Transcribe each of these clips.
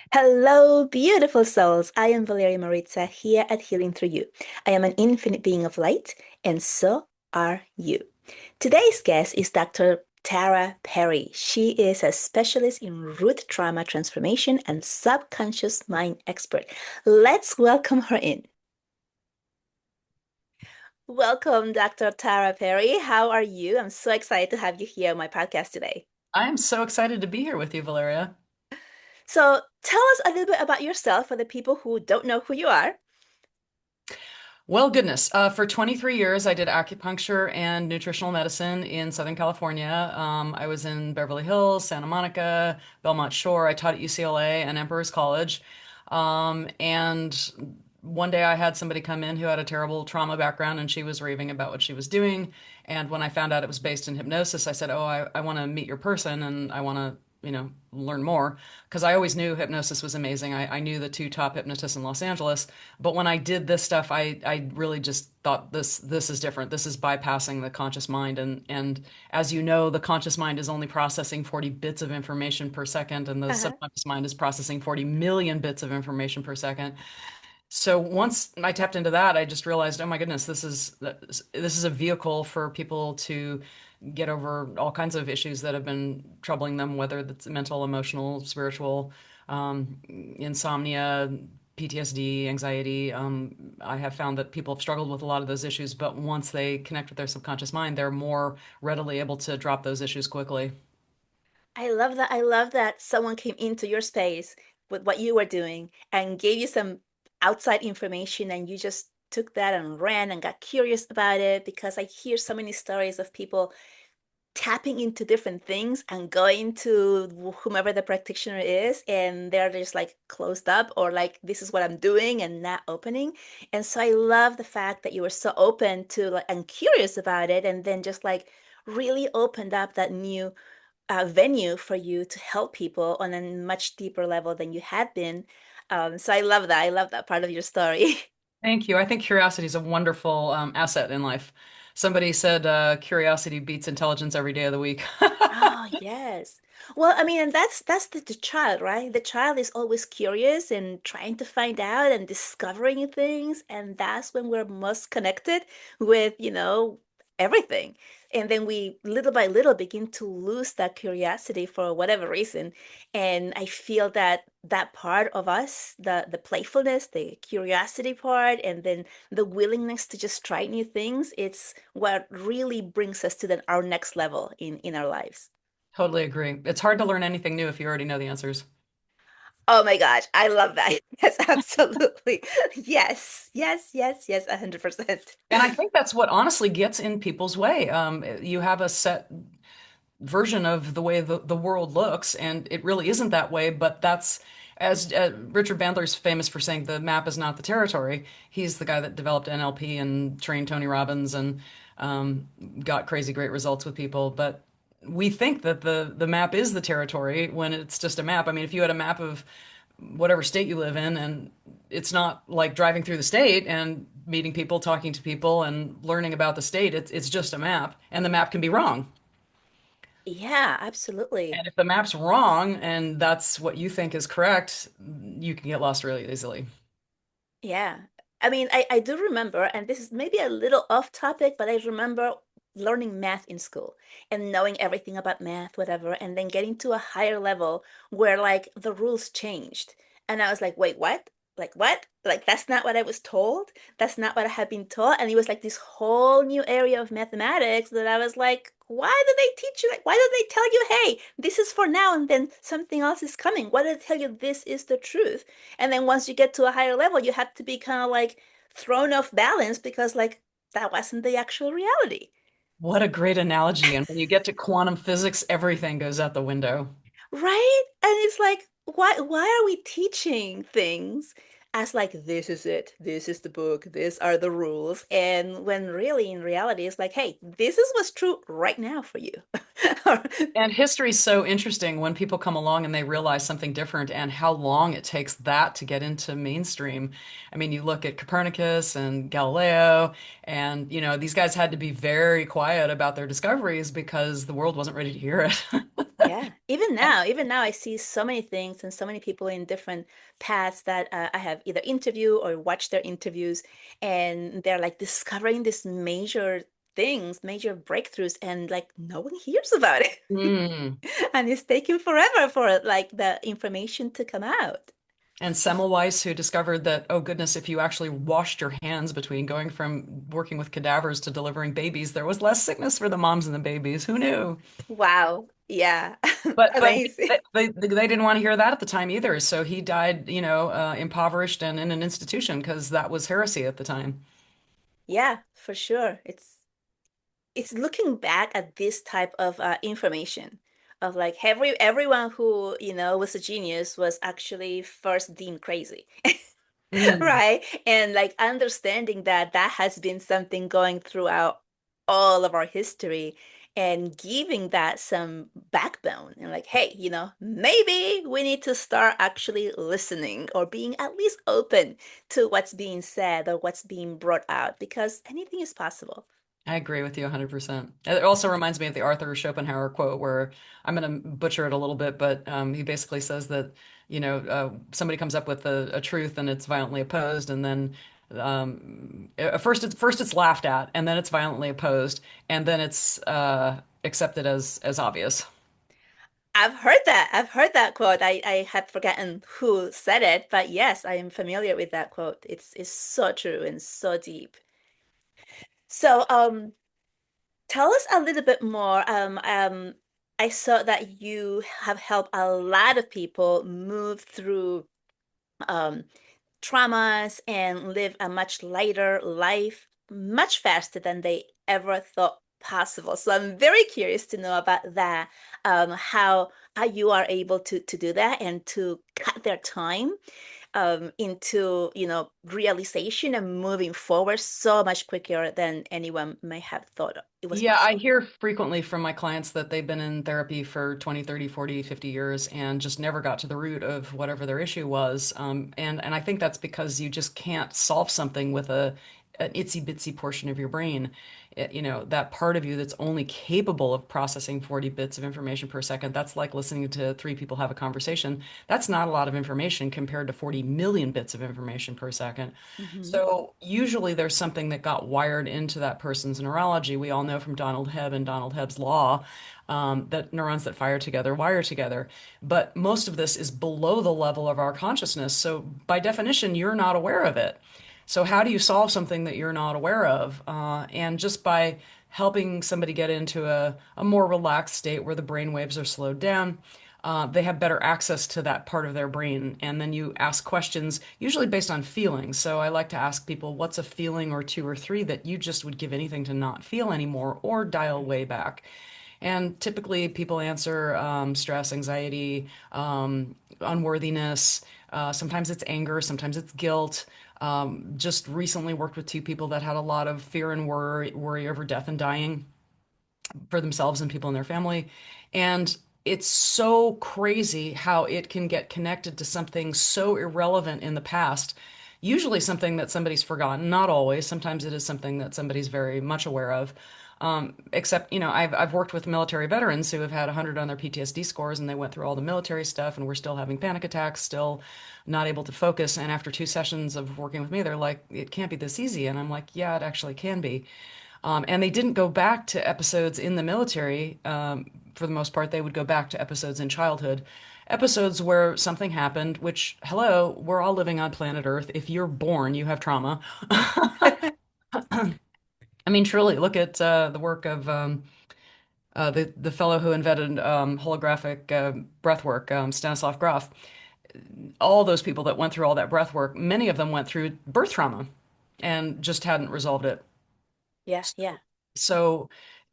Hello, beautiful souls. I am Valeria Maritza here at Healing Through You. I am an infinite being of light, and so are you. Today's guest is Dr. Tara Perry. She is a specialist in root trauma transformation and subconscious mind expert. Let's welcome her in. Welcome, Dr. Tara Perry. How are you? I'm so excited to have you here on my podcast today. I am so excited to be here with you, Valeria. So, tell us a little bit about yourself for the people who don't know who you are. Well, goodness, for 23 years, I did acupuncture and nutritional medicine in Southern California. I was in Beverly Hills, Santa Monica, Belmont Shore. I taught at UCLA and Emperor's College. And one day I had somebody come in who had a terrible trauma background and she was raving about what she was doing. And when I found out it was based in hypnosis, I said, "Oh, I want to meet your person and I want to, learn more." Because I always knew hypnosis was amazing. I knew the two top hypnotists in Los Angeles. But when I did this stuff, I really just thought this is different. This is bypassing the conscious mind. And as you know, the conscious mind is only processing 40 bits of information per second, and the Uh-huh. subconscious mind is processing 40 million bits of information per second. So once I tapped into that, I just realized, oh my goodness, this is a vehicle for people to get over all kinds of issues that have been troubling them, whether that's mental, emotional, spiritual, insomnia, PTSD, anxiety. I have found that people have struggled with a lot of those issues, but once they connect with their subconscious mind, they're more readily able to drop those issues quickly. I love that. I love that someone came into your space with what you were doing and gave you some outside information, and you just took that and ran and got curious about it because I hear so many stories of people tapping into different things and going to whomever the practitioner is, and they're just like closed up or like, this is what I'm doing, and not opening. And so I love the fact that you were so open to like and curious about it, and then just like really opened up that new venue for you to help people on a much deeper level than you had been. So I love that. I love that part of your story. Thank you. I think curiosity is a wonderful asset in life. Somebody said curiosity beats intelligence every day of the week. Oh, yes. Well, I mean, and that's the child, right? The child is always curious and trying to find out and discovering things, and that's when we're most connected with, everything. And then we little by little begin to lose that curiosity for whatever reason. And I feel that that part of us, the playfulness, the curiosity part, and then the willingness to just try new things, it's what really brings us to our next level in our lives. Totally agree. It's hard to learn anything new if you already know the answers. Oh my gosh, I love that. Yes, absolutely. Yes, yes, yes, yes, 100%. And I think that's what honestly gets in people's way. You have a set version of the way the world looks, and it really isn't that way, but that's as Richard Bandler's famous for saying the map is not the territory. He's the guy that developed NLP and trained Tony Robbins and um, got crazy great results with people. But we think that the map is the territory when it's just a map. I mean, if you had a map of whatever state you live in, and it's not like driving through the state and meeting people, talking to people, and learning about the state. It's just a map, and the map can be wrong. Yeah, absolutely. And if the map's wrong and that's what you think is correct, you can get lost really easily. Yeah. I mean, I do remember, and this is maybe a little off topic, but I remember learning math in school and knowing everything about math, whatever, and then getting to a higher level where like the rules changed. And I was like, wait, what? Like what? Like that's not what I was told. That's not what I had been taught. And it was like this whole new area of mathematics that I was like, why do they teach you? Like, why do they tell you, hey, this is for now, and then something else is coming? Why do they tell you this is the truth? And then once you get to a higher level, you have to be kind of like thrown off balance because like that wasn't the actual reality. What a great analogy. And when you get to quantum physics, everything goes out the window. Right? And it's like, why are we teaching things? as like, this is it, this is the book, these are the rules. And when really in reality, it's like, hey, this is what's true right now for you. And history is so interesting when people come along and they realize something different and how long it takes that to get into mainstream. I mean, you look at Copernicus and Galileo, and these guys had to be very quiet about their discoveries because the world wasn't ready to hear it. Yeah, even now, I see so many things and so many people in different paths that I have either interviewed or watched their interviews, and they're like discovering these major things, major breakthroughs, and like no one hears about it. Mm. And it's taking forever for like the information to come out. And Semmelweis, who discovered that, oh goodness, if you actually washed your hands between going from working with cadavers to delivering babies, there was less sickness for the moms and the babies. Who knew? Wow. Yeah. But Amazing. they didn't want to hear that at the time either. So he died, impoverished and in an institution because that was heresy at the time. Yeah, for sure. It's looking back at this type of information of like everyone who was a genius was actually first deemed crazy. Mm. Right, and like understanding that that has been something going throughout all of our history and giving that some backbone and like, hey, maybe we need to start actually listening or being at least open to what's being said or what's being brought out because anything is possible. I agree with you 100%. It also reminds me of the Arthur Schopenhauer quote where I'm going to butcher it a little bit, but he basically says that, somebody comes up with a truth and it's violently opposed, and then first it's laughed at, and then it's violently opposed, and then it's accepted as obvious. I've heard that. I've heard that quote. I had forgotten who said it, but yes, I am familiar with that quote. It's so true and so deep. So, tell us a little bit more. I saw that you have helped a lot of people move through um, traumas and live a much lighter life, much faster than they ever thought possible. So I'm very curious to know about that, how you are able to do that and to cut their time into realization and moving forward so much quicker than anyone may have thought it was Yeah, I possible. hear frequently from my clients that they've been in therapy for 20, 30, 40, 50 years and just never got to the root of whatever their issue was. And I think that's because you just can't solve something with an itsy bitsy portion of your brain. That part of you that's only capable of processing 40 bits of information per second. That's like listening to three people have a conversation. That's not a lot of information compared to 40 million bits of information per second. Hmm. So usually there's something that got wired into that person's neurology. We all know from Donald Hebb and Donald Hebb's law that neurons that fire together wire together. But most of this is below the level of our consciousness. So by definition, you're not aware of it. So how do you solve something that you're not aware of? And just by helping somebody get into a more relaxed state where the brain waves are slowed down, they have better access to that part of their brain. And then you ask questions, usually based on feelings. So I like to ask people, what's a feeling or two or three that you just would give anything to not feel anymore or dial way back? And typically people answer stress, anxiety, unworthiness. Sometimes it's anger, sometimes it's guilt. Just recently worked with two people that had a lot of fear and worry over death and dying for themselves and people in their family. And it's so crazy how it can get connected to something so irrelevant in the past. Usually something that somebody's forgotten, not always. Sometimes it is something that somebody's very much aware of. Except, I've worked with military veterans who have had 100 on their PTSD scores and they went through all the military stuff and we're still having panic attacks, still not able to focus. And after 2 sessions of working with me, they're like, it can't be this easy. And I'm like, yeah, it actually can be. And they didn't go back to episodes in the military. For the most part, they would go back to episodes in childhood, episodes where something happened, which, hello, we're all living on planet Earth. If you're born, you have trauma. I mean, truly, look at the work of the fellow who invented holographic breath work, Stanislav Grof. All those people that went through all that breath work, many of them went through birth trauma and just hadn't resolved it. Yeah, yeah. So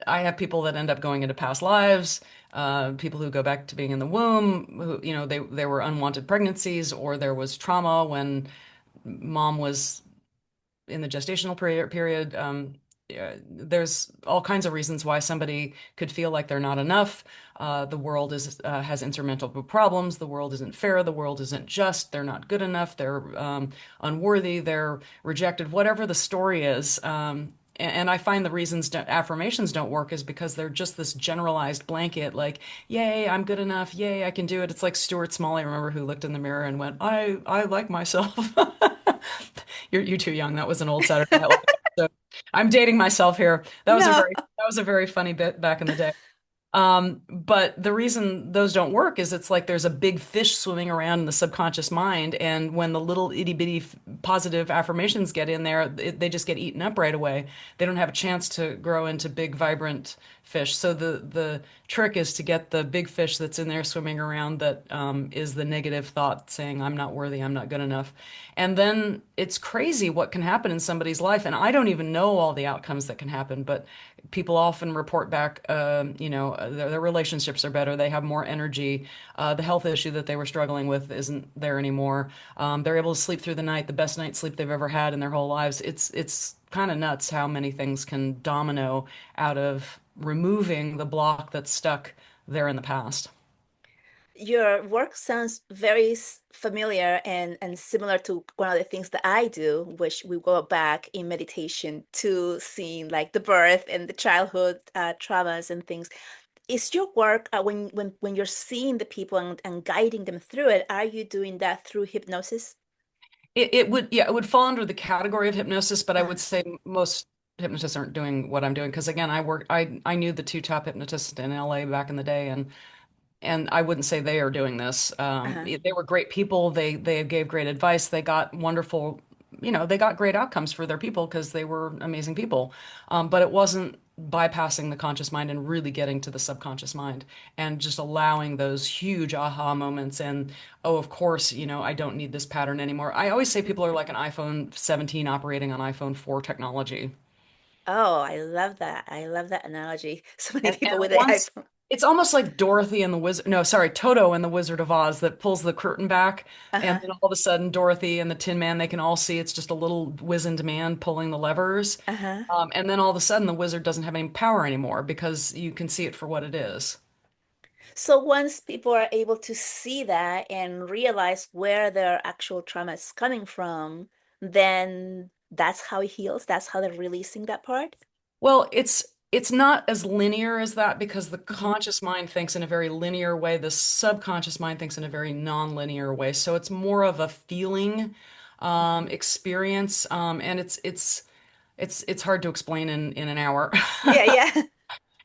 I have people that end up going into past lives, people who go back to being in the womb, who, they were unwanted pregnancies or there was trauma when mom was in the gestational period. Yeah, there's all kinds of reasons why somebody could feel like they're not enough. The world is has insurmountable problems. The world isn't fair. The world isn't just. They're not good enough. They're unworthy. They're rejected. Whatever the story is. And I find the reasons affirmations don't work is because they're just this generalized blanket, like, "Yay, I'm good enough. Yay, I can do it." It's like Stuart Smalley, remember, who looked in the mirror and went, "I like myself." You're too young. That was an old Saturday Night Live episode. I'm dating myself here. No. That was a very funny bit back in the day. But the reason those don't work is it's like there's a big fish swimming around in the subconscious mind, and when the little itty bitty positive affirmations get in there, they just get eaten up right away. They don't have a chance to grow into big, vibrant fish. So the trick is to get the big fish that's in there swimming around that is the negative thought saying, "I'm not worthy, I'm not good enough." And then it's crazy what can happen in somebody's life. And I don't even know all the outcomes that can happen, but people often report back, their relationships are better. They have more energy. The health issue that they were struggling with isn't there anymore. They're able to sleep through the night, the best night's sleep they've ever had in their whole lives. It's kind of nuts how many things can domino out of removing the block that's stuck there in the past. Your work sounds very familiar and similar to one of the things that I do, which we go back in meditation to seeing like the birth and the childhood traumas and things. Is your work when you're seeing the people and guiding them through it, are you doing that through hypnosis? It would, yeah, it would fall under the category of hypnosis, but I Uh, would say most hypnotists aren't doing what I'm doing because again, I knew the two top hypnotists in LA back in the day, and I wouldn't say they are doing this. uh-huh. They were great people. They gave great advice. They got wonderful, they got great outcomes for their people because they were amazing people. But it wasn't bypassing the conscious mind and really getting to the subconscious mind and just allowing those huge aha moments. And oh, of course, I don't need this pattern anymore. I always say people are like an iPhone 17 operating on iPhone 4 technology. Oh, I love that. I love that analogy. So many And people with the once iPhone. it's almost like Dorothy and the Wizard, no, sorry, Toto and the Wizard of Oz that pulls the curtain back, and Uh-huh. then all of a sudden Dorothy and the Tin Man, they can all see it's just a little wizened man pulling the levers. Uh-huh. And then all of a sudden the wizard doesn't have any power anymore because you can see it for what it is. So once people are able to see that and realize where their actual trauma is coming from, then that's how it heals. That's how they're releasing that part. Well, it's not as linear as that because the Hmm. conscious mind thinks in a very linear way, the subconscious mind thinks in a very non-linear way. So it's more of a feeling Hmm. experience, and it's hard to explain in an hour. Yeah, yeah.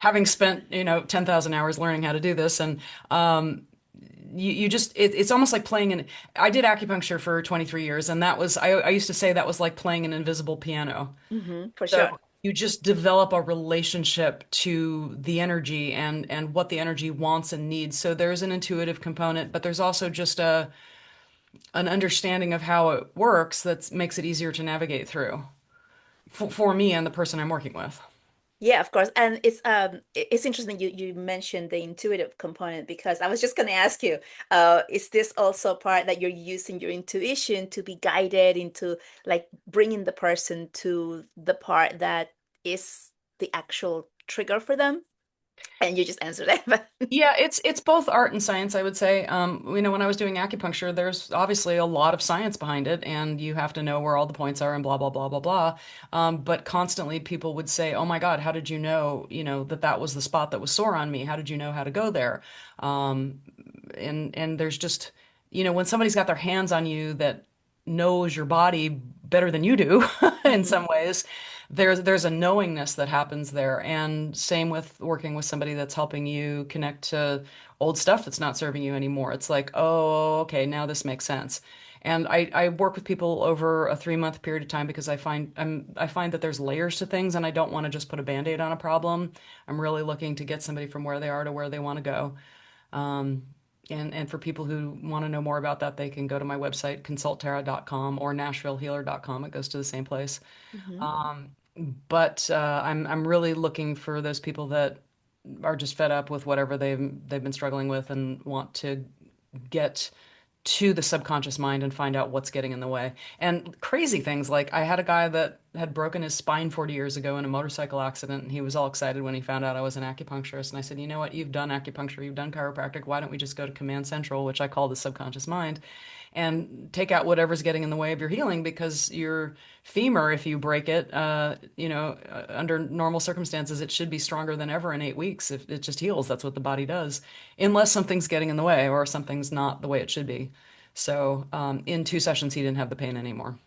Having spent, 10,000 hours learning how to do this, and um, you just it's almost like playing an I did acupuncture for 23 years, and I used to say that was like playing an invisible piano. For So sure. you just develop a relationship to the energy and what the energy wants and needs. So there's an intuitive component, but there's also just a an understanding of how it works that makes it easier to navigate through for me and the person I'm working with. Yeah, of course. And it's interesting you mentioned the intuitive component because I was just going to ask you, is this also a part that you're using your intuition to be guided into like bringing the person to the part that is the actual trigger for them? And you just answered that. But Yeah, it's both art and science, I would say. When I was doing acupuncture, there's obviously a lot of science behind it, and you have to know where all the points are and blah blah blah blah blah. But constantly people would say, "Oh my God, how did you know, that that was the spot that was sore on me? How did you know how to go there?" Um, and there's just, when somebody's got their hands on you that knows your body better than you do in Mhm. some ways, there's a knowingness that happens there. And same with working with somebody that's helping you connect to old stuff that's not serving you anymore. It's like, oh, okay, now this makes sense. And I work with people over a 3 month period of time because I find that there's layers to things, and I don't want to just put a band-aid on a problem. I'm really looking to get somebody from where they are to where they want to go. Um, and for people who want to know more about that, they can go to my website, consultera.com or nashvillehealer.com. It goes to the same place. Mhm. Um, but I'm really looking for those people that are just fed up with whatever they've been struggling with and want to get to the subconscious mind and find out what's getting in the way. And crazy things like I had a guy that had broken his spine 40 years ago in a motorcycle accident, and he was all excited when he found out I was an acupuncturist. And I said, you know what? You've done acupuncture, you've done chiropractic. Why don't we just go to Command Central, which I call the subconscious mind, and take out whatever's getting in the way of your healing? Because your femur, if you break it, under normal circumstances, it should be stronger than ever in 8 weeks. If it just heals, that's what the body does, unless something's getting in the way or something's not the way it should be. So, in 2 sessions, he didn't have the pain anymore.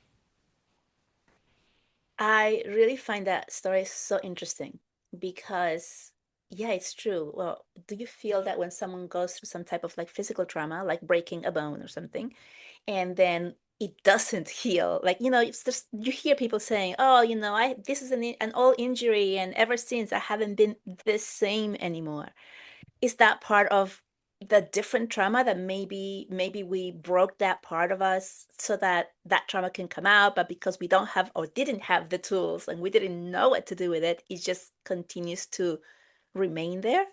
I really find that story so interesting because, yeah, it's true. Well, do you feel that when someone goes through some type of like physical trauma, like breaking a bone or something, and then it doesn't heal? Like, it's just you hear people saying, "Oh, I this is an old injury, and ever since I haven't been the same anymore." Is that part of the different trauma that maybe we broke that part of us so that that trauma can come out, but because we don't have or didn't have the tools and we didn't know what to do with it, it just continues to remain there?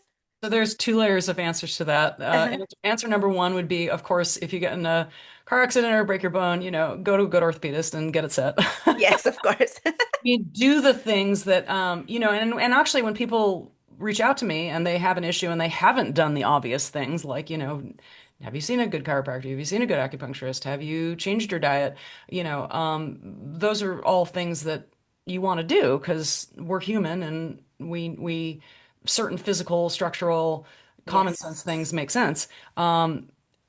So there's 2 layers of answers to that. Uh-huh. Answer number one would be, of course, if you get in a car accident or break your bone, go to a good orthopedist and get it set. Yes, of course. You do the things that, and actually when people reach out to me and they have an issue and they haven't done the obvious things like, have you seen a good chiropractor? Have you seen a good acupuncturist? Have you changed your diet? Those are all things that you want to do because we're human and we certain physical, structural, common Yes. sense things make sense. But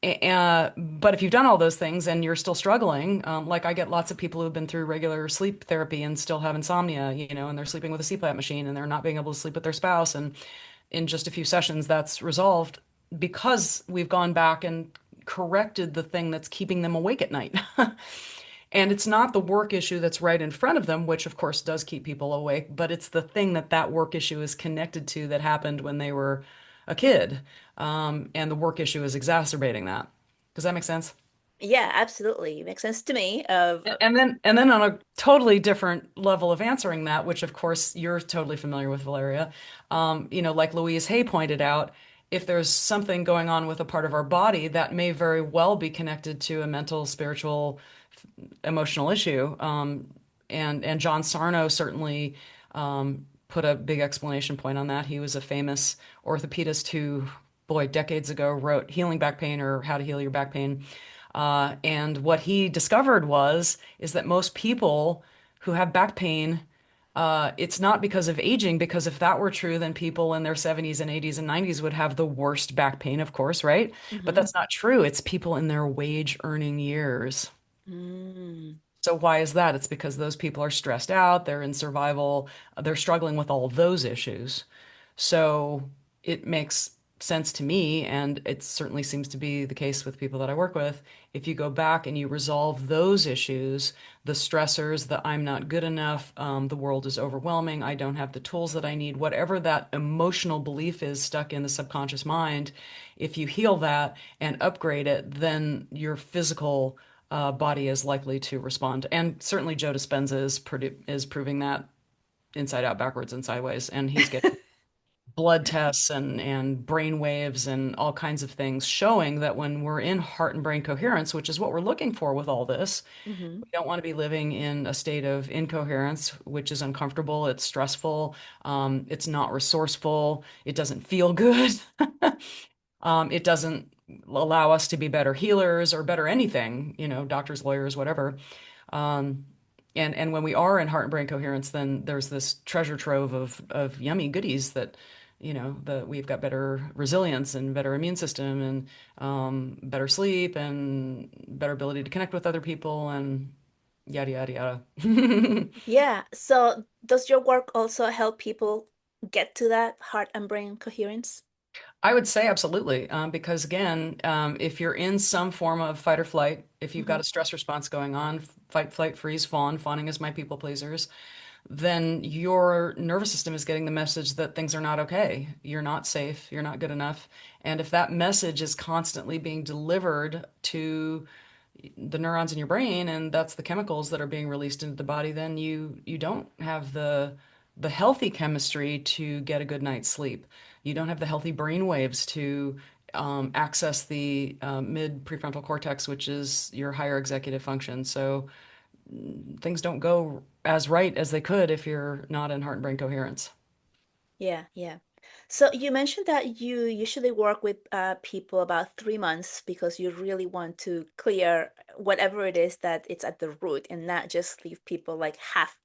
if you've done all those things and you're still struggling, like I get lots of people who've been through regular sleep therapy and still have insomnia, and they're sleeping with a CPAP machine and they're not being able to sleep with their spouse. And in just a few sessions, that's resolved because we've gone back and corrected the thing that's keeping them awake at night. And it's not the work issue that's right in front of them, which of course does keep people awake, but it's the thing that that work issue is connected to that happened when they were a kid. And the work issue is exacerbating that. Does that make sense? Yeah, absolutely. Makes sense to me of And then on a totally different level of answering that, which of course you're totally familiar with, Valeria, like Louise Hay pointed out, if there's something going on with a part of our body, that may very well be connected to a mental, spiritual, emotional issue. And John Sarno certainly put a big explanation point on that. He was a famous orthopedist who, boy, decades ago wrote Healing Back Pain or How to Heal Your Back Pain. And what he discovered is that most people who have back pain, it's not because of aging, because if that were true, then people in their 70s and 80s and 90s would have the worst back pain, of course, right? But Mhm. that's not true. It's people in their wage earning years. Mm. So why is that? It's because those people are stressed out, they're in survival, they're struggling with all those issues. So it makes sense to me, and it certainly seems to be the case with people that I work with. If you go back and you resolve those issues, the stressors, the I'm not good enough, the world is overwhelming, I don't have the tools that I need, whatever that emotional belief is stuck in the subconscious mind, if you heal that and upgrade it, then your physical body is likely to respond. And certainly Joe Dispenza is proving that inside out, backwards, and sideways. And he's getting blood tests and brain waves and all kinds of things showing that when we're in heart and brain coherence, which is what we're looking for with all this, Mhm. we don't want to be living in a state of incoherence, which is uncomfortable, it's stressful, it's not resourceful, it doesn't feel good. It doesn't allow us to be better healers or better anything, doctors, lawyers, whatever. Um, and when we are in heart and brain coherence, then there's this treasure trove of yummy goodies that, we've got better resilience and better immune system and better sleep and better ability to connect with other people and yada yada yada. Yeah. So does your work also help people get to that heart and brain coherence? I would say absolutely, because again, if you're in some form of fight or flight, if you've got Mhm. a stress response going on, fight, flight, freeze, fawn, fawning is my people pleasers, then your nervous system is getting the message that things are not okay. You're not safe, you're not good enough. And if that message is constantly being delivered to the neurons in your brain and that's the chemicals that are being released into the body, then you don't have the healthy chemistry to get a good night's sleep. You don't have the healthy brain waves to access the mid prefrontal cortex, which is your higher executive function. So things don't go as right as they could if you're not in heart and brain coherence. Yeah, yeah. So you mentioned that you usually work with people about 3 months because you really want to clear whatever it is that it's at the root and not just leave people like half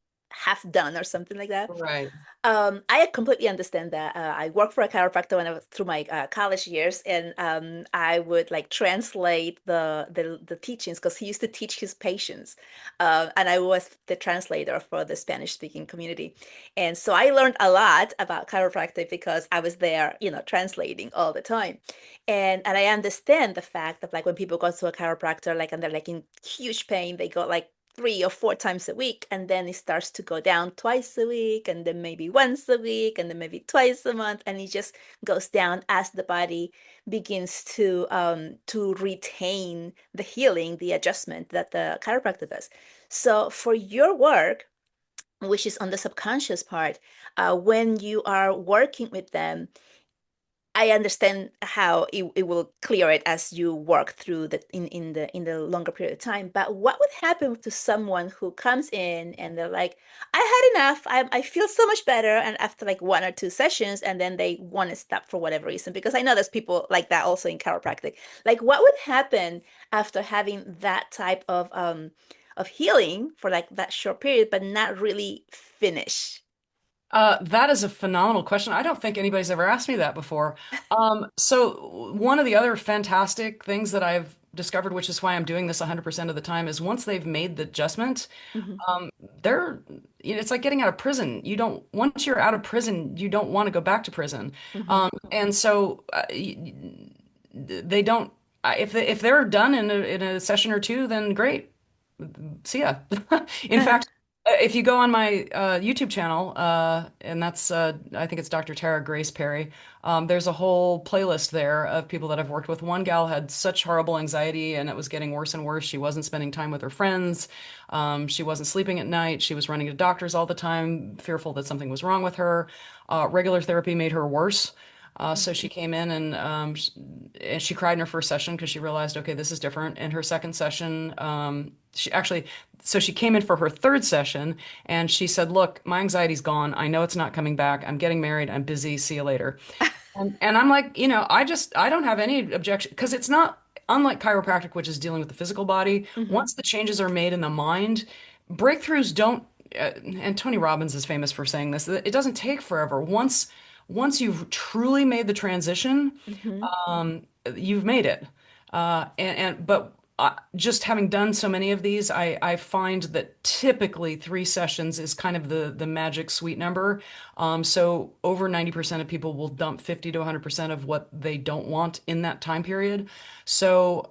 done or something like that. Right. I completely understand that. I worked for a chiropractor when I was through my college years, and I would like translate the teachings because he used to teach his patients, and I was the translator for the Spanish speaking community, and so I learned a lot about chiropractic because I was there, translating all the time, and I understand the fact that like when people go to a chiropractor, like and they're like in huge pain, they go like 3 or 4 times a week, and then it starts to go down twice a week, and then maybe once a week, and then maybe twice a month, and it just goes down as the body begins to retain the healing, the adjustment that the chiropractor does. So for your work, which is on the subconscious part, when you are working with them, I understand how it will clear it as you work through in the longer period of time. But what would happen to someone who comes in and they're like, I had enough. I feel so much better. And after like 1 or 2 sessions, and then they want to stop for whatever reason, because I know there's people like that also in chiropractic. Like what would happen after having that type of healing for like that short period, but not really finish? That is a phenomenal question. I don't think anybody's ever asked me that before. So one of the other fantastic things that I've discovered, which is why I'm doing this 100% of the time, is once they've made the adjustment, Hmm. um, they're, it's like getting out of prison. You don't, once you're out of prison, you don't want to go back to prison. Hmm. And so they don't, if they're done in a session or two, then great. See ya. In fact, if you go on my YouTube channel, and that's I think it's Dr. Tara Grace Perry, there's a whole playlist there of people that I've worked with. One gal had such horrible anxiety, and it was getting worse and worse. She wasn't spending time with her friends. She wasn't sleeping at night. She was running to doctors all the time, fearful that something was wrong with her. Regular therapy made her worse. So she came in and she cried in her first session because she realized, okay, this is different. In her second session, she actually, so she came in for her third session and she said, look, my anxiety's gone. I know it's not coming back. I'm getting married. I'm busy. See you later. And I'm like, I don't have any objection because it's not unlike chiropractic, which is dealing with the physical body. Hmm. Once the changes are made in the mind, breakthroughs don't, and Tony Robbins is famous for saying this, that it doesn't take forever. Once you've truly made the transition, Hmm. you've made it. But just having done so many of these, I find that typically 3 sessions is kind of the magic sweet number. So over 90% of people will dump 50 to 100% of what they don't want in that time period. So,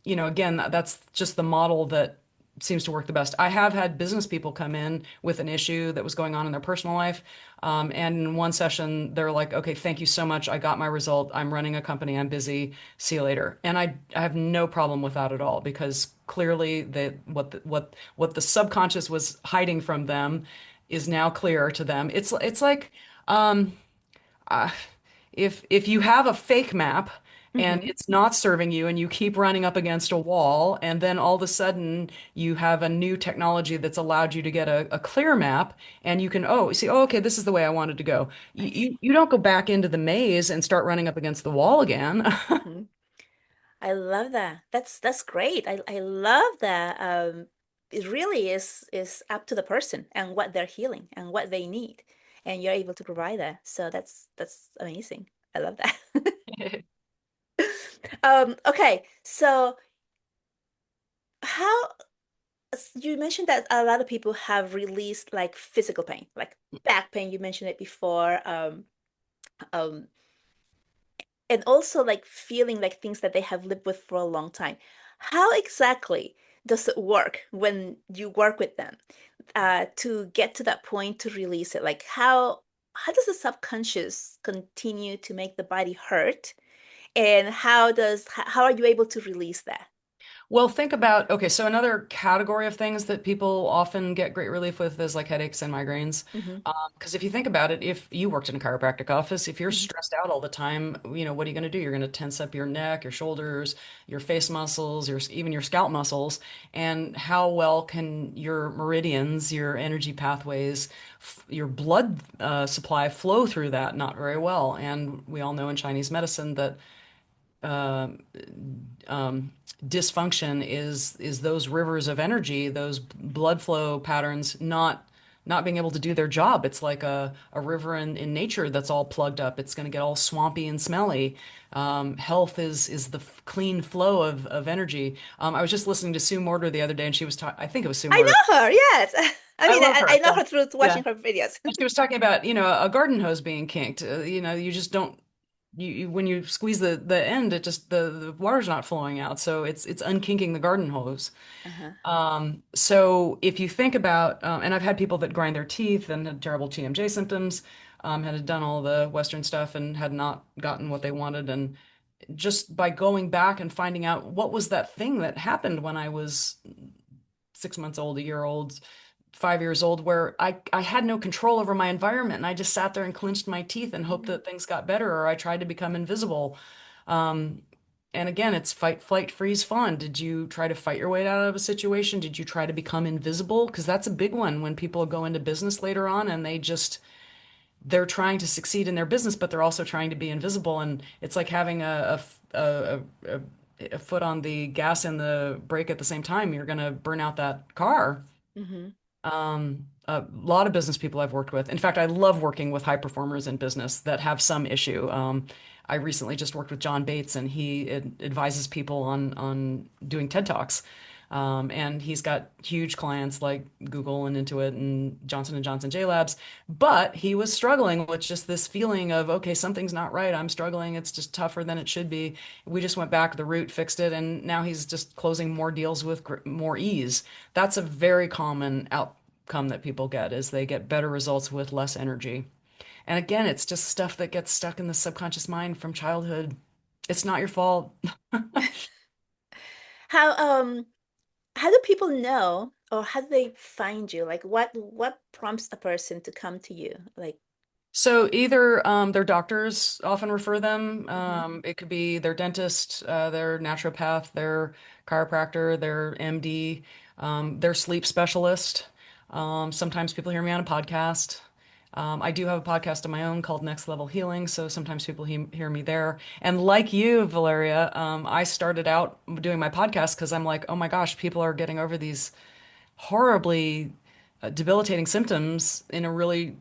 again, that's just the model that seems to work the best. I have had business people come in with an issue that was going on in their personal life. And in one session, they're like, okay, thank you so much. I got my result. I'm running a company. I'm busy. See you later. And I have no problem with that at all because clearly what the subconscious was hiding from them is now clear to them. It's like um, uh, if you have a fake map and Hmm. it's not serving you and you keep running up against a wall and then all of a sudden you have a new technology that's allowed you to get a clear map and you can see, oh, okay, this is the way I wanted to go. I You don't go back into the maze and start running up against the wall again. see. I love that. That's great. I love that. It really is up to the person and what they're healing and what they need, and you're able to provide that. So that's amazing. I love that. Okay, so how you mentioned that a lot of people have released like physical pain, like back pain. You mentioned it before. Um, and also like feeling like things that they have lived with for a long time. How exactly does it work when you work with them to get to that point to release it? Like how does the subconscious continue to make the body hurt, and how are you able to release that? Well, think about, okay, so another category of things that people often get great relief with is like headaches and migraines. Hmm. Because if you think about it, if you worked in a chiropractic office, if you're Hmm. stressed out all the time, what are you going to do? You're going to tense up your neck, your shoulders, your face muscles, even your scalp muscles. And how well can your meridians, your energy pathways, your blood supply flow through that? Not very well. And we all know in Chinese medicine that uh, um, dysfunction is those rivers of energy, those blood flow patterns not being able to do their job. It's like a river in nature that's all plugged up. It's going to get all swampy and smelly. Health is the clean flow of energy. I was just listening to Sue Morter the other day, and she was talking. I think it was Sue I Morter. know her, yes. I I mean, love I her. know Yeah. her through Yeah. watching her videos. And she was talking about, a garden hose being kinked. You just don't when you squeeze the end, it just the water's not flowing out, so it's unkinking the garden hose. Uh-huh. So if you think about, and I've had people that grind their teeth and had terrible TMJ symptoms, had done all the Western stuff and had not gotten what they wanted, and just by going back and finding out what was that thing that happened when I was 6 months old, a year old, 5 years old, where I had no control over my environment and I just sat there and clenched my teeth and hoped Mhm. that things got better, or I tried to become invisible. Um, and again, it's fight, flight, freeze, fawn. Did you try to fight your way out of a situation? Did you try to become invisible? Because that's a big one when people go into business later on and they're trying to succeed in their business, but they're also trying to be invisible. And it's like having a foot on the gas and the brake at the same time. You're going to burn out that car. Mhm. A lot of business people I've worked with. In fact, I love working with high performers in business that have some issue. I recently just worked with John Bates, and he advises people on doing TED Talks. And he's got huge clients like Google and Intuit and Johnson & Johnson J Labs. But he was struggling with just this feeling of, okay, something's not right. I'm struggling. It's just tougher than it should be. We just went back the root, fixed it, and now he's just closing more deals with more ease. That's a very common outcome that people get is they get better results with less energy. And again, it's just stuff that gets stuck in the subconscious mind from childhood. It's not your fault. How how do people know or how do they find you? Like what prompts a person to come to you? Like, So either their doctors often refer them. mhm. It could be their dentist, their naturopath, their chiropractor, their MD, their sleep specialist. Sometimes people hear me on a podcast. I do have a podcast of my own called Next Level Healing, so sometimes people hear me there. And like you, Valeria, I started out doing my podcast because I'm like, oh my gosh, people are getting over these horribly debilitating symptoms in a really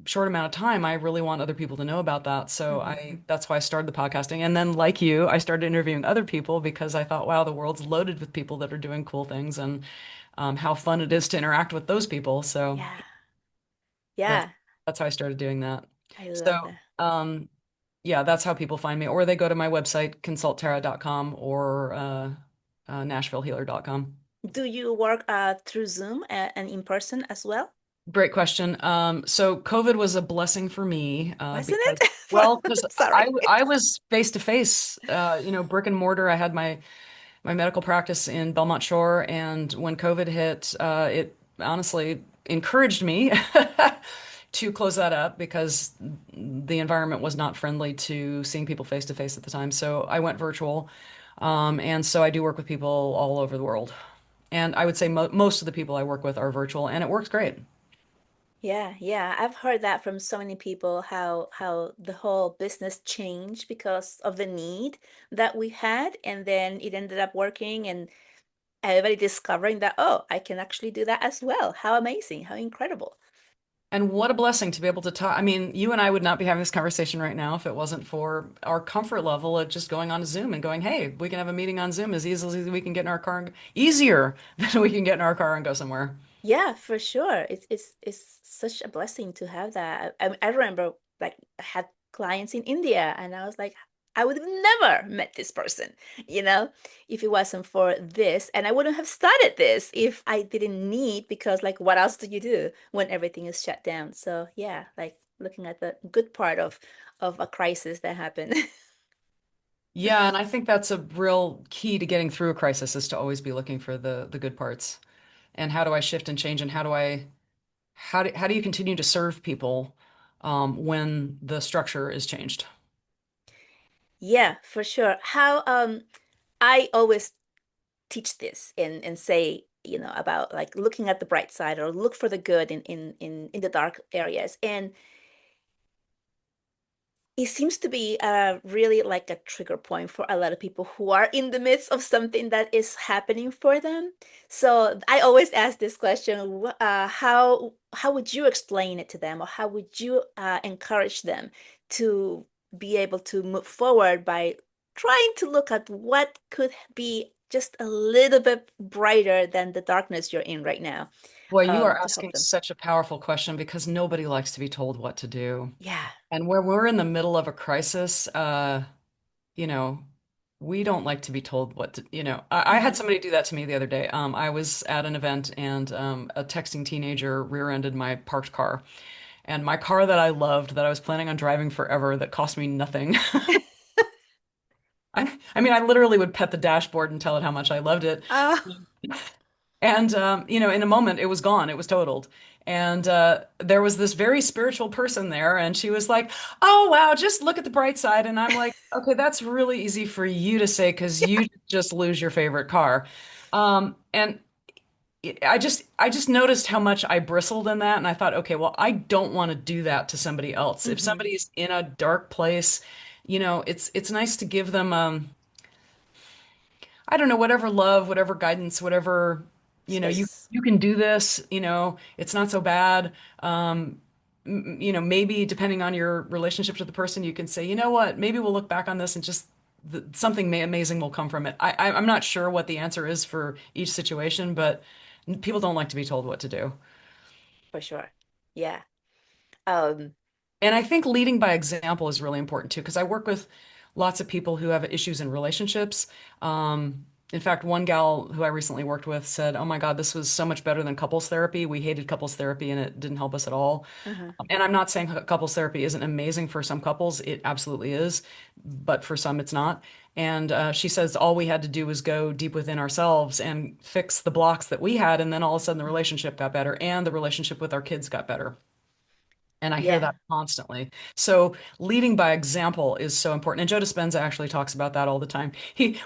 short amount of time. I really want other people to know about that. So Mhm. I that's why I started the podcasting. And then like you, I started interviewing other people because I thought, wow, the world's loaded with people that are doing cool things and how fun it is to interact with those people. So Yeah. that's Yeah. that's how I started doing that. I So love that. yeah, that's how people find me. Or they go to my website, consultterra.com or nashvillehealer.com. Do you work through Zoom and in person as well? Great question. So COVID was a blessing for me Wasn't because, it? well, because Sorry. I was face to face, brick and mortar. I had my medical practice in Belmont Shore, and when COVID hit, it honestly encouraged me to close that up because the environment was not friendly to seeing people face to face at the time. So I went virtual, and so I do work with people all over the world. And I would say mo most of the people I work with are virtual, and it works great. Yeah, yeah. I've heard that from so many people how the whole business changed because of the need that we had, and then it ended up working and everybody discovering that, oh, I can actually do that as well. How amazing, how incredible. And what a blessing to be able to talk. I mean, you and I would not be having this conversation right now if it wasn't for our comfort level of just going on Zoom and going, hey, we can have a meeting on Zoom as easily as we can get in our car, easier than we can get in our car and go somewhere. Yeah, for sure. It's such a blessing to have that. I remember like I had clients in India and I was like, I would have never met this person, if it wasn't for this. And I wouldn't have started this if I didn't need, because like what else do you do when everything is shut down? So yeah, like looking at the good part of a crisis that happened. Yeah, and I think that's a real key to getting through a crisis is to always be looking for the good parts. And how do I shift and change and how do you continue to serve people when the structure is changed? Yeah, for sure. How I always teach this and say, about like looking at the bright side or look for the good in the dark areas. And it seems to be really like a trigger point for a lot of people who are in the midst of something that is happening for them. So I always ask this question, how would you explain it to them, or how would you encourage them to be able to move forward by trying to look at what could be just a little bit brighter than the darkness you're in right now, Boy, you are to help asking them? such a powerful question because nobody likes to be told what to do. Yeah. And where we're in the middle of a crisis, you know, we don't like to be told what to, I had Hmm. somebody do that to me the other day. I was at an event and a texting teenager rear-ended my parked car. And my car that I loved, that I was planning on driving forever, that cost me nothing. I mean, I literally would pet the dashboard and tell it how much I loved it. And, in a moment, it was gone. It was totaled. And there was this very spiritual person there, and she was like, "Oh, wow, just look at the bright side." And I'm like, "Okay, that's really easy for you to say because you just lose your favorite car." And I just noticed how much I bristled in that, and I thought, okay, well, I don't want to do that to somebody else. If Hmm. somebody's in a dark place, it's nice to give them I don't know, whatever love, whatever guidance, whatever, you Space. you can do this, it's not so bad. Maybe depending on your relationships with the person, you can say, you know what, maybe we'll look back on this and just something amazing will come from it. I'm not sure what the answer is for each situation, but people don't like to be told what to do. For sure. Yeah. Um, And I think leading by example is really important too, because I work with lots of people who have issues in relationships. In fact, one gal who I recently worked with said, "Oh my God, this was so much better than couples therapy. We hated couples therapy and it didn't help us at all." uh-huh. And I'm not saying couples therapy isn't amazing for some couples. It absolutely is, but for some, it's not. And she says all we had to do was go deep within ourselves and fix the blocks that we had, and then all of a sudden the relationship got better and the relationship with our kids got better. And I hear Yeah. that constantly. So leading by example is so important. And Joe Dispenza actually talks about that all the time.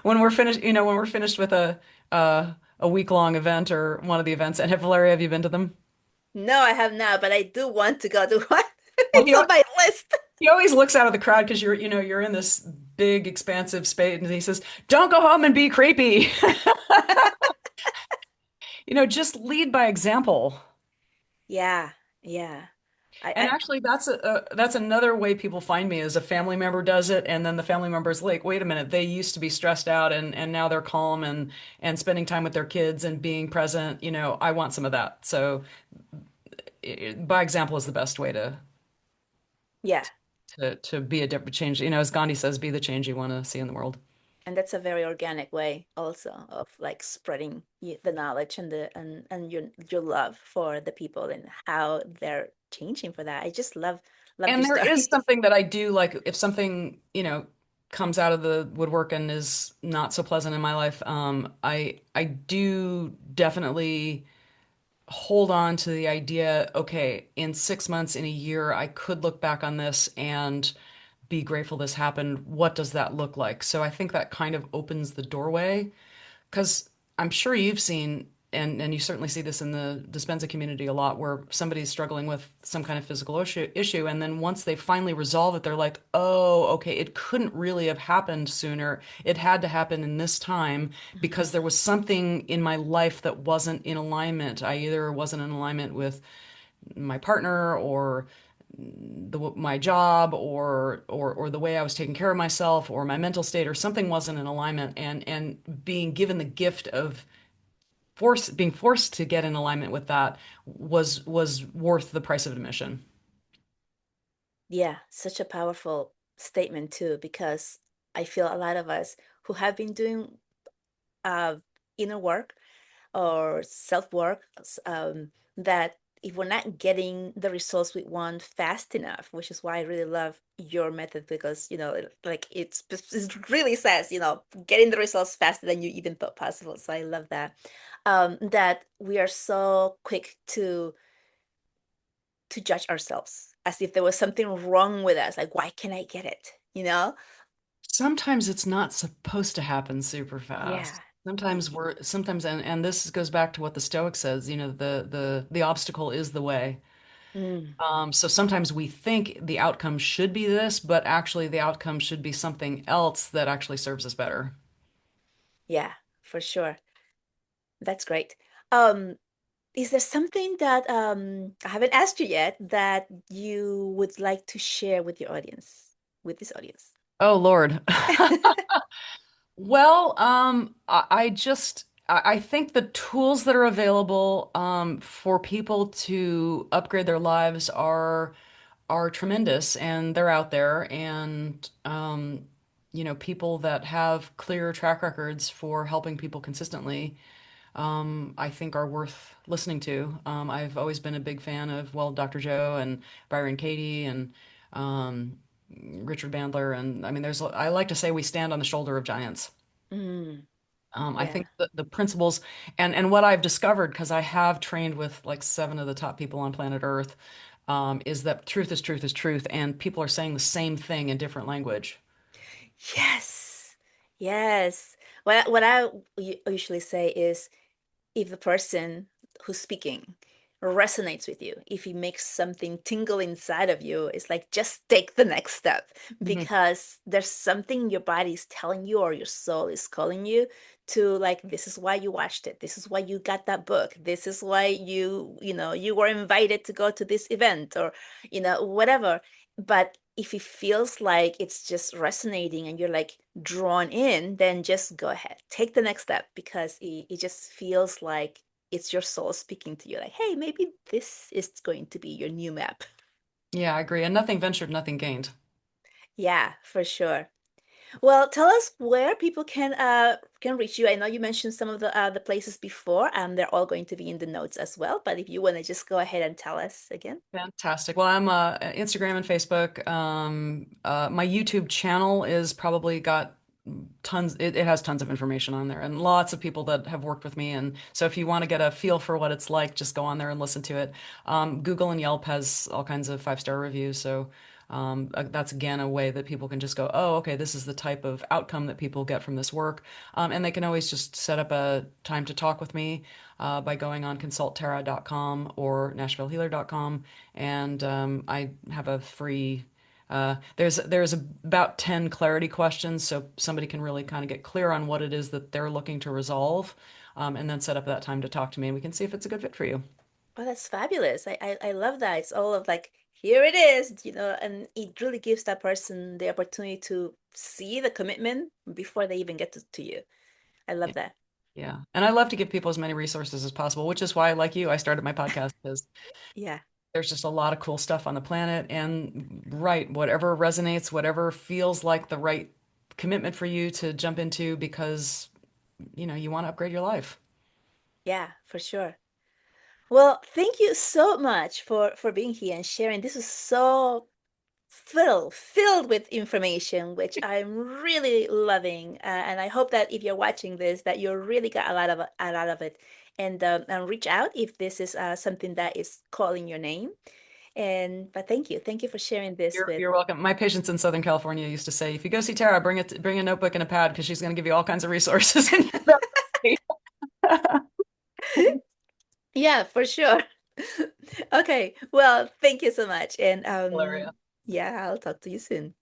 When we're finished, when we're finished with a week-long event or one of the events, and Valeria, have you been to them? No, I have not, but I do want to go to one. Well, It's on my list. he always looks out of the crowd because you're in this big, expansive space, and he says, "Don't go home and be creepy." Just lead by example. Yeah. Yeah. And I actually, that's another way people find me is a family member does it, and then the family member's like, wait a minute, they used to be stressed out, and now they're calm and spending time with their kids and being present. I want some of that. So, by example is the best way yeah. to be a different change. As Gandhi says, be the change you want to see in the world. And that's a very organic way also of like spreading the knowledge and your love for the people and how they're changing for that. I just love And your there is stories. something that I do like if something, comes out of the woodwork and is not so pleasant in my life, I do definitely hold on to the idea, okay, in 6 months, in a year, I could look back on this and be grateful this happened. What does that look like? So I think that kind of opens the doorway because I'm sure you've seen, and you certainly see this in the dispensa community a lot, where somebody's struggling with some kind of physical issue, and then once they finally resolve it, they're like, oh, okay, it couldn't really have happened sooner. It had to happen in this time because there was something in my life that wasn't in alignment. I either wasn't in alignment with my partner or my job or the way I was taking care of myself or my mental state or something wasn't in alignment and being given the gift of being forced to get in alignment with that was worth the price of admission. Yeah, such a powerful statement too, because I feel a lot of us who have been doing uh, inner work or self work, that if we're not getting the results we want fast enough, which is why I really love your method because, like it really says, getting the results faster than you even thought possible. So I love that. That we are so quick to judge ourselves as if there was something wrong with us. Like, why can't I get it? Sometimes it's not supposed to happen super Yeah. fast. Sometimes and this goes back to what the Stoic says, the obstacle is the way. Mm, So sometimes we think the outcome should be this, but actually the outcome should be something else that actually serves us better. yeah, for sure. That's great. Um, is there something that I haven't asked you yet that you would like to share with your audience, with this audience? Oh Lord. Well, I think the tools that are available for people to upgrade their lives are tremendous, and they're out there, and people that have clear track records for helping people consistently, I think are worth listening to. I've always been a big fan of, well, Dr. Joe and Byron Katie and um, Richard Bandler, and I mean, I like to say we stand on the shoulder of giants. Mm, I yeah. think the principles and what I've discovered, because I have trained with like seven of the top people on planet Earth, is that truth is truth is truth, and people are saying the same thing in different language. Yes. Yes. What I usually say is if the person who's speaking resonates with you, if he makes something tingle inside of you, it's like just take the next step Mhm. because there's something your body is telling you or your soul is calling you to like this is why you watched it. This is why you got that book. This is why you were invited to go to this event or whatever. But if it feels like it's just resonating and you're like drawn in, then just go ahead. Take the next step because it just feels like it's your soul speaking to you. Like, hey, maybe this is going to be your new map. Yeah, I agree. And nothing ventured, nothing gained. Yeah, for sure. Well, tell us where people can reach you. I know you mentioned some of the places before, and they're all going to be in the notes as well. But if you want to just go ahead and tell us again. Fantastic. Well, I'm Instagram and Facebook. My YouTube channel is probably got tons. It has tons of information on there, and lots of people that have worked with me. And so, if you want to get a feel for what it's like, just go on there and listen to it. Google and Yelp has all kinds of five-star reviews, so that's again a way that people can just go, oh, okay, this is the type of outcome that people get from this work, and they can always just set up a time to talk with me by going on consulttara.com or nashvillehealer.com, and I have a free. There's about 10 clarity questions, so somebody can really kind of get clear on what it is that they're looking to resolve, and then set up that time to talk to me, and we can see if it's a good fit for you. Oh, that's fabulous. I love that. It's all of like, here it is, and it really gives that person the opportunity to see the commitment before they even get to you. I Yeah, love that. yeah. And I love to give people as many resources as possible, which is why, like you, I started my podcast because Yeah. there's just a lot of cool stuff on the planet. And right, whatever resonates, whatever feels like the right commitment for you to jump into because you want to upgrade your life. Yeah, for sure. Well, thank you so much for being here and sharing. This is so filled with information, which I'm really loving. And I hope that if you're watching this, that you really got a lot of it. And reach out if this is something that is calling your name. But thank you for sharing this You're with. you're welcome. My patients in Southern California used to say, if you go see Tara, bring a notebook and a pad because she's going to give you all kinds of resources. Yeah, for sure. Okay, well, thank you so much. And Hilarious. yeah, I'll talk to you soon.